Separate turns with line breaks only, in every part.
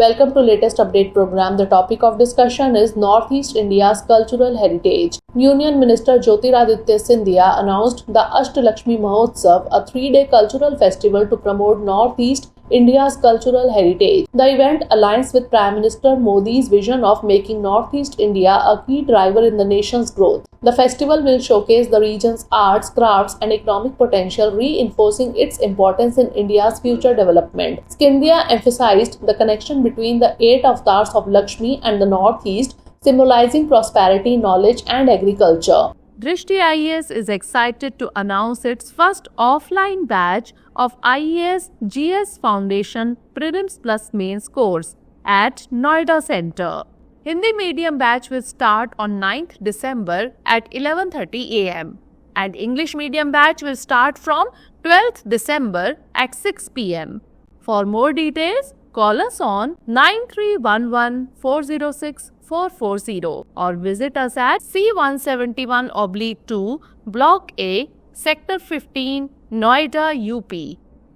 Welcome to latest update program. The topic of discussion is Northeast India's cultural heritage. Union Minister Jyotiraditya Scindia announced the Ashtalakshmi Mahotsav, a 3-day cultural festival to promote Northeast India's cultural heritage. The event aligns with Prime Minister Modi's vision of making Northeast India a key driver in the nation's growth. The festival will showcase the region's arts, crafts and economic potential, reinforcing its importance in India's future development. Scindia emphasized the connection between the 8 avatars of Lakshmi and the Northeast, symbolizing prosperity, knowledge and agriculture.
Drishti IAS is excited to announce its first offline batch of IAS GS Foundation Prelims Plus Mains course at Noida Center. Hindi medium batch will start on 9th December at 11:30 am and English medium batch will start from 12th December at 6 pm. For more details, call us on 9311 406 440 or visit us at C171/2 Block A, Sector 15, Noida, UP,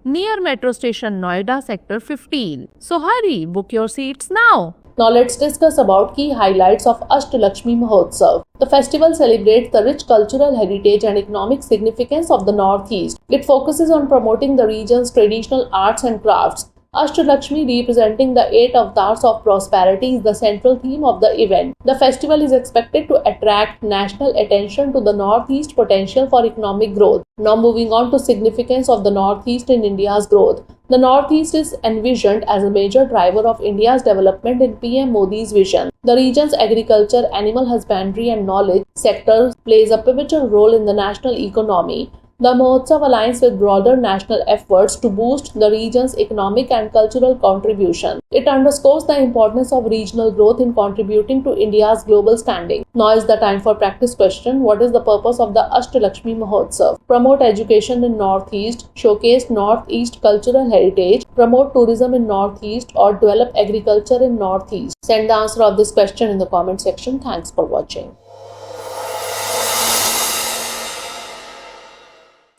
near Metro Station Noida, Sector 15. So hurry, book your seats now.
Now let's discuss about key highlights of Ashtalakshmi Mahotsav. The festival celebrates the rich cultural heritage and economic significance of the Northeast. It focuses on promoting the region's traditional arts and crafts. Ashtalakshmi, representing the 8 avatars of prosperity, is the central theme of the event. The festival is expected to attract national attention to the Northeast potential for economic growth. Now moving on to significance of the Northeast in India's growth. The Northeast is envisioned as a major driver of India's development in PM Modi's vision. The region's agriculture, animal husbandry and knowledge sectors plays a pivotal role in the national economy. The Mahotsav aligns with broader national efforts to boost the region's economic and cultural contribution. It underscores the importance of regional growth in contributing to India's global standing. Now is the time for practice question. What is the purpose of the Ashtalakshmi Mahotsav? Promote education in Northeast, showcase Northeast cultural heritage, promote tourism in Northeast or develop agriculture in Northeast. Send the answer of this question in the comment section. Thanks for watching.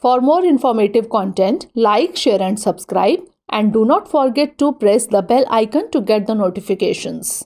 For more informative content, like, share and subscribe, and do not forget to press the bell icon to get the notifications.